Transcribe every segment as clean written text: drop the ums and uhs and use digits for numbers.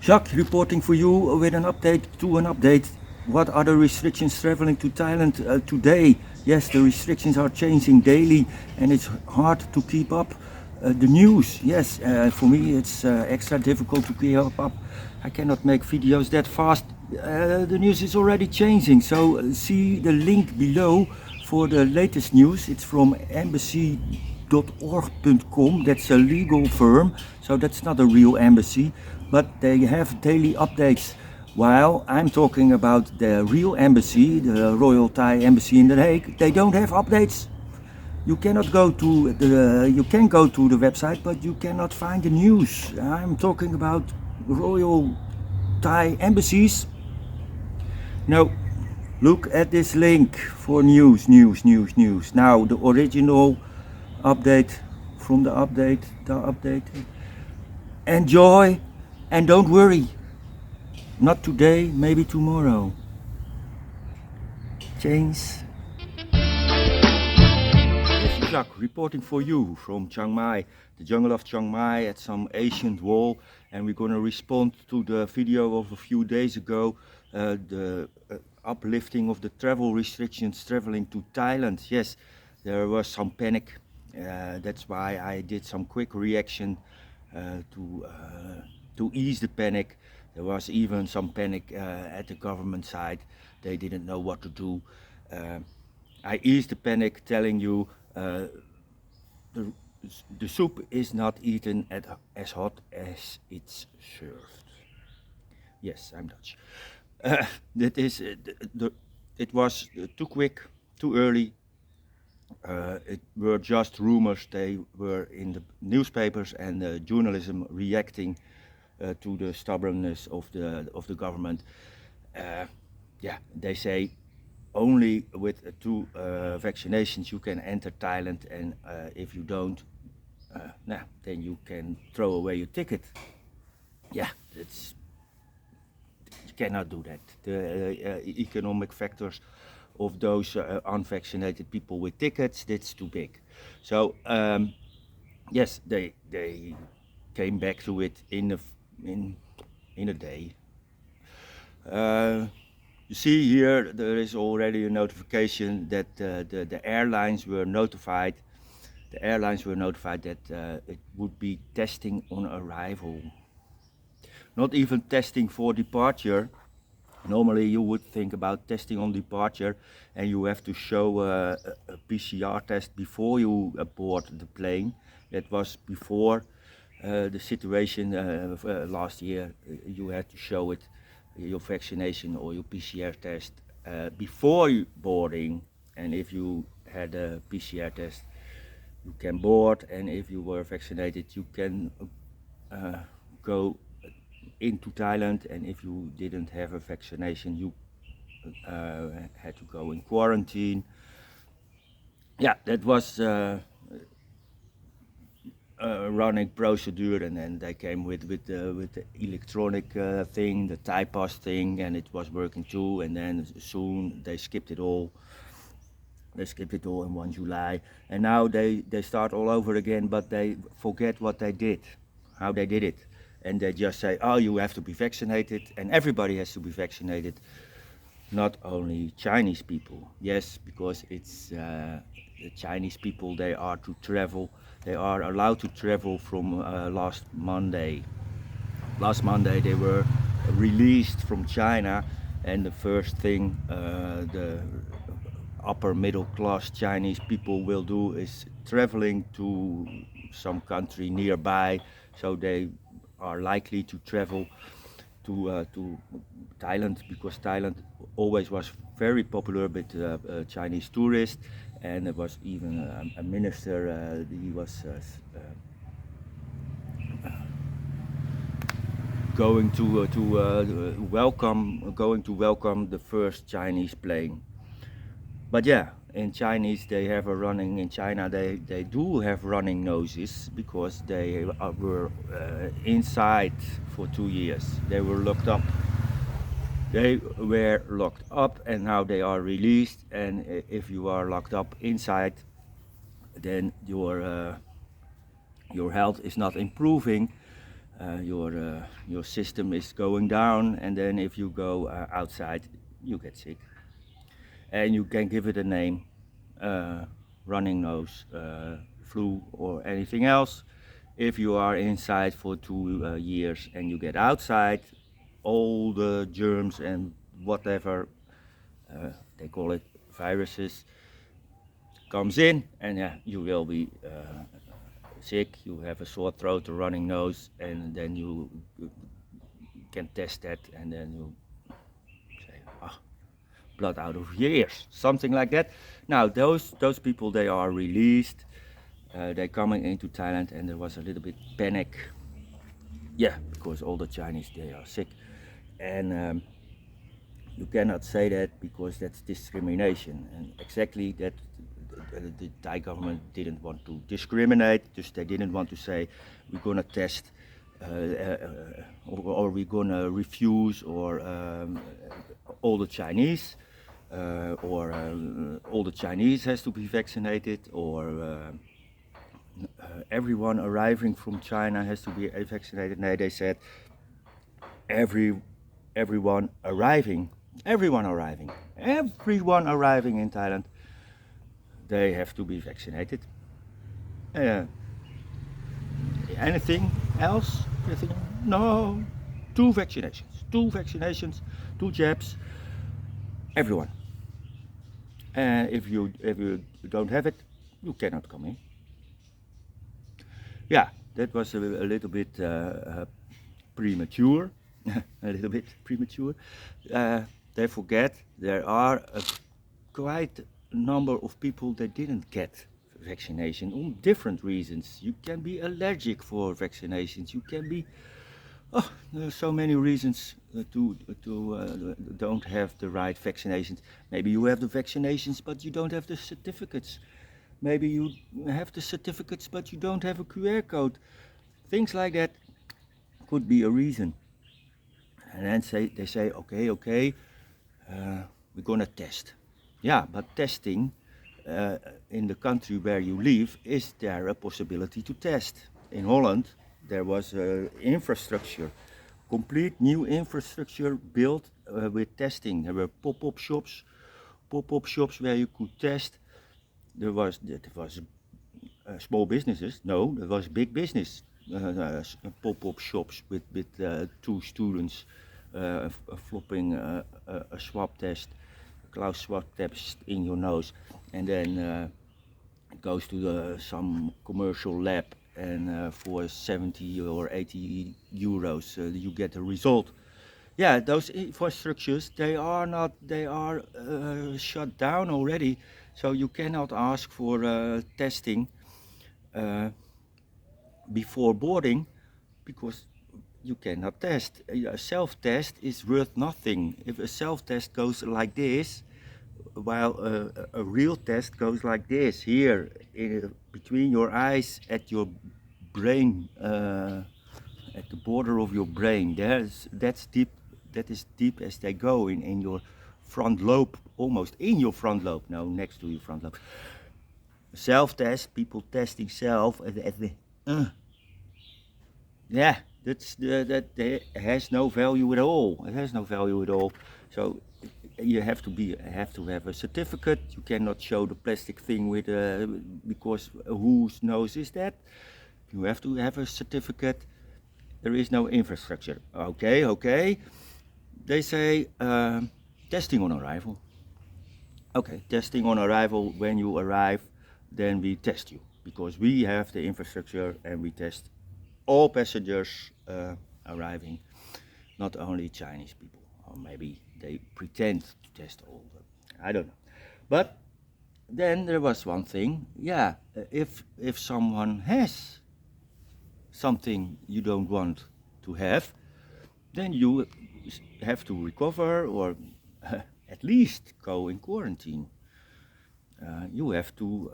Jacques reporting for you with an update. What are the restrictions traveling to Thailand today? Yes, the restrictions are changing daily and it's hard to keep up the news. Yes, for me it's extra difficult to keep up. I cannot make videos that fast. The news is already changing, so see the link below for the latest news. It's from embassy.org.com. That's a legal firm, so that's not a real embassy, but they have daily updates. While I'm talking about the real embassy, the Royal Thai Embassy in The Hague, they don't have updates. You cannot go to the, you can go to the website, but you cannot find the news. I'm talking about Royal Thai embassies. No, look at this link for news. Now the original update from the update. Enjoy and don't worry. Not today, maybe tomorrow. Change. This is Jacques reporting for you from Chiang Mai, the jungle of Chiang Mai at some ancient wall, and we're going to respond to the video of a few days ago, the uplifting of the travel restrictions traveling to Thailand. Yes, there was some panic. That's why I did some quick reaction to ease the panic. There was even some panic at the government side. They didn't know what to do. I eased the panic telling you the soup is not eaten as hot as it's served. Yes, I'm Dutch. It was too quick, too early. It were just rumors. They were in the newspapers and journalism reacting to the stubbornness of the government. Yeah, they say only with 2 vaccinations you can enter Thailand, and if you don't, then you can throw away your ticket. Yeah, you cannot do that. The economic factors of those unvaccinated people with tickets, that's too big. So yes, they came back to it in a day. You see here, there is already a notification that the airlines were notified. The airlines were notified that it would be testing on arrival. Not even testing for departure. Normally you would think about testing on departure and you have to show a PCR test before you board the plane. That was before the situation last year. You had to show it, your vaccination or your PCR test before boarding, and if you had a PCR test you can board, and if you were vaccinated you can go into Thailand, and if you didn't have a vaccination you had to go in quarantine. Yeah, that was a running procedure, and then they came with the electronic thing, the Thai pass thing, and it was working too, and then soon they skipped it all. They skipped it all in 1 July, and now they start all over again, but they forget what they did, how they did it. And they just say, oh, you have to be vaccinated, and everybody has to be vaccinated, not only Chinese people. Yes, because it's the Chinese people, they are to travel. They are allowed to travel from last Monday. Last Monday they were released from China, and the first thing the upper middle class Chinese people will do is traveling to some country nearby, so they are likely to travel to Thailand, because Thailand always was very popular with Chinese tourists, and there was even a minister, he was going to welcome the first Chinese plane. But yeah, in Chinese they have a running, in China they do have running noses, because they were inside for 2 years. They were locked up. And now they are released, and if you are locked up inside, then your health is not improving. your system is going down, and then if you go outside, you get sick. And you can give it a name, running nose, flu, or anything else. If you are inside for 2 years and you get outside, all the germs and whatever they call it viruses comes in, and yeah, you will be sick. You have a sore throat, a running nose, and then you can test that, and then you say, ah, blood out of your ears, something like that. Now those people, they are released. They're coming into Thailand, and there was a little bit panic. Yeah, because all the Chinese, they are sick, and you cannot say that because that's discrimination, and exactly that. The Thai government didn't want to discriminate, just they didn't want to say we're gonna test or we're gonna refuse or all the Chinese or all the Chinese has to be vaccinated, or everyone arriving from China has to be vaccinated. No, they said everyone arriving in Thailand, they have to be vaccinated. Anything else? No. 2 vaccinations, 2 jabs, everyone. And if you don't have it, you cannot come in. Yeah, that was a little bit premature. A little bit premature. They forget there are quite a number of people that didn't get vaccination on different reasons. You can be allergic for vaccinations. You can be there are so many reasons to don't have the right vaccinations. Maybe you have the vaccinations but you don't have the certificates. Maybe you have the certificates but you don't have a QR code. Things like that could be a reason. And then they say, okay, we're gonna test. Yeah, but testing in the country where you live, is there a possibility to test? In Holland, there was infrastructure, complete new infrastructure built with testing. There were pop-up shops where you could test. There was small businesses. No, there was big business. Pop-up shops with 2 students flopping a swab test, a Klaus swab test in your nose, and then it goes to some commercial lab, and for 70 or 80 euros you get a result. Yeah, those infrastructures, they are shut down already, so you cannot ask for testing before boarding, because you cannot test. A self-test is worth nothing. If a self-test goes like this, while a real test goes like this, here, between your eyes, at your brain, at the border of your brain, that's deep. That is deep as they go in your front lobe, almost in your front lobe. No, next to your front lobe. Self-test, people testing self, yeah, that has no value at all. It has no value at all. So you have to have a certificate. You cannot show the plastic thing with because whose nose is that? You have to have a certificate. There is no infrastructure. Okay. They say testing on arrival. Okay, testing on arrival. When you arrive, then we test you, because we have the infrastructure and we test all passengers arriving, not only Chinese people. Or maybe they pretend to test all of them. I don't know. But then there was one thing. Yeah, if someone has something you don't want to have, then you have to recover, or at least go in quarantine. You have to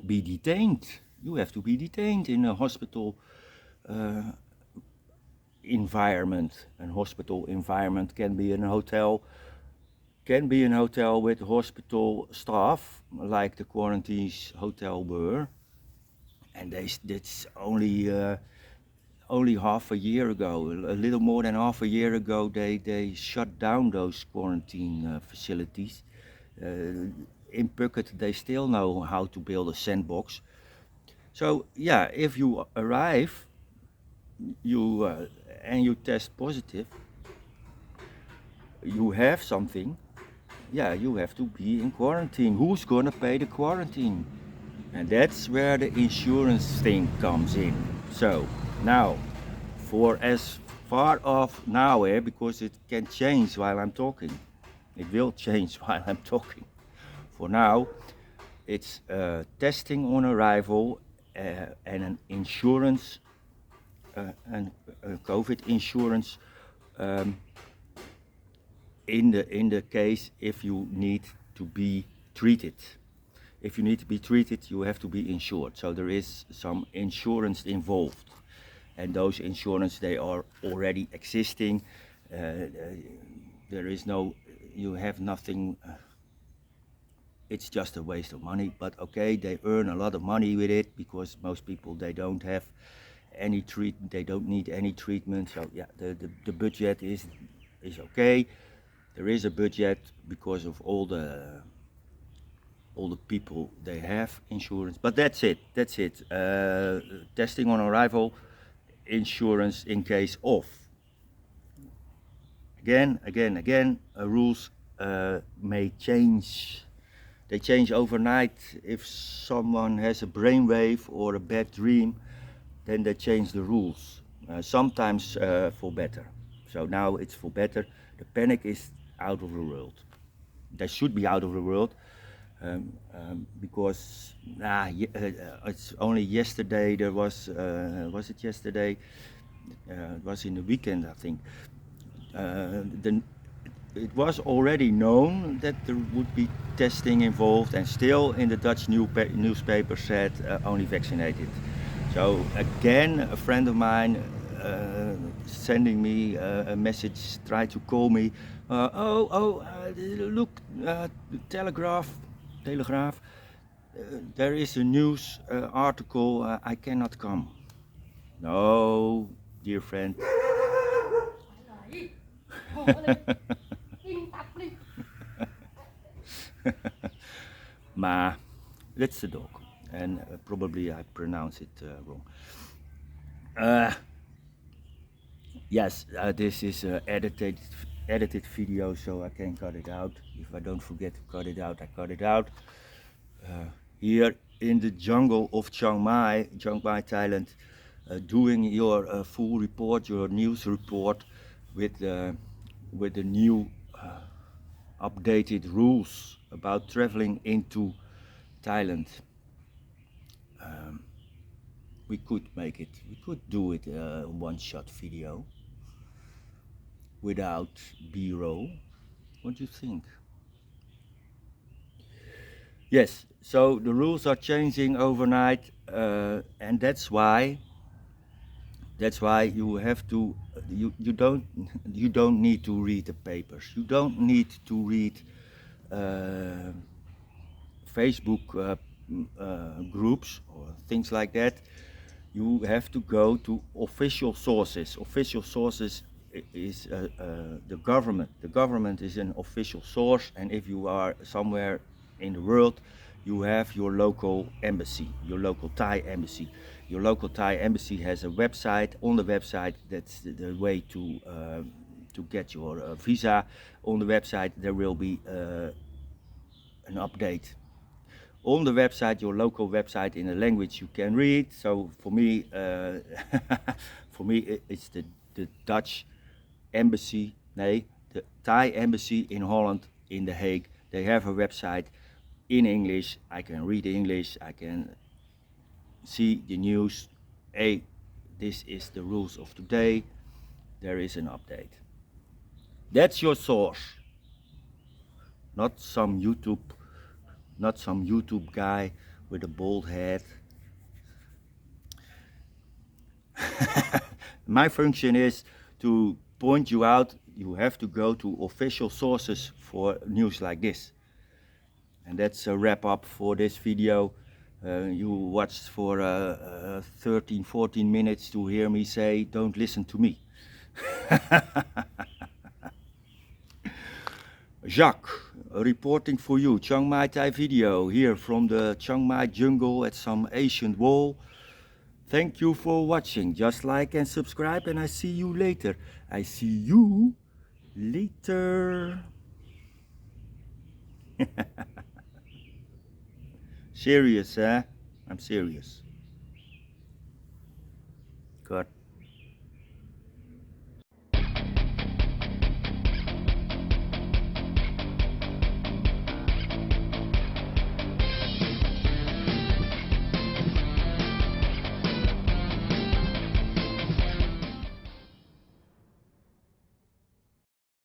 be detained. You have to be detained in a hospital environment. And hospital environment can be in a hotel, with hospital staff, like the quarantines hotel were. And that's only only half a year ago, a little more than half a year ago, they shut down those quarantine facilities. In Phuket, they still know how to build a sandbox. So yeah, if you arrive, you and you test positive, you have something. Yeah, you have to be in quarantine. Who's gonna pay the quarantine? And that's where the insurance thing comes in. So now, for as far off now, because it can change while I'm talking. It will change while I'm talking. For now, it's testing on arrival and an insurance, and COVID insurance in the case if you need to be treated. If you need to be treated, you have to be insured. So there is some insurance involved, and those insurance, they are already existing. There is no, you have nothing. It's just a waste of money. But okay, they earn a lot of money with it because most people, they don't have any treatment. They don't need any treatment. So yeah, the budget is okay. There is a budget because of all the people, they have insurance, but that's it. Testing on arrival, insurance in case of. Again, rules may change. They change overnight. If someone has a brainwave or a bad dream, then they change the rules. Sometimes for better. So now it's for better. The panic is out of the world. They should be out of the world. Because it's only yesterday there was it yesterday? It was in the weekend, I think. It was already known that there would be testing involved, and still in the Dutch newspaper said only vaccinated. So again, a friend of mine sending me a message, tried to call me. Look, Telegraph, there is a news article, I cannot come. No, dear friend. Ma, that's the dog, and probably I pronounce it wrong. Yes, this is edited video, so I can cut it out. If I don't forget to cut it out, I cut it out. Here in the jungle of Chiang Mai, Thailand, doing your full report, your news report with the new updated rules about traveling into Thailand. We could make it, we could do it one-shot video without B-roll. What do you think? Yes, so the rules are changing overnight, and that's why you have to, you don't need to read the papers. You don't need to read Facebook groups or things like that. You have to go to official sources. Official sources is the government. The government is an official source, and if you are somewhere in the world, you have your local embassy, your local Thai embassy. Your local Thai embassy has a website. On the website, that's the way to get your visa. On the website, there will be an update. On the website, your local website, in a language you can read. So for me, it's the Dutch embassy, the Thai embassy in Holland, in The Hague. They have a website in English. I can read English. I can see the news. Hey, this is the rules of today. There is an update. That's your source. Not some YouTube guy with a bald head. My function is to point you out. You have to go to official sources for news like this. And that's a wrap up for this video. You watched for 13, 14 minutes to hear me say, don't listen to me. Jacques, reporting for you, Chiang Mai Thai video here from the Chiang Mai jungle at some ancient wall. Thank you for watching. Just like and subscribe, and I see you later. I see you later. Serious, eh? I'm serious.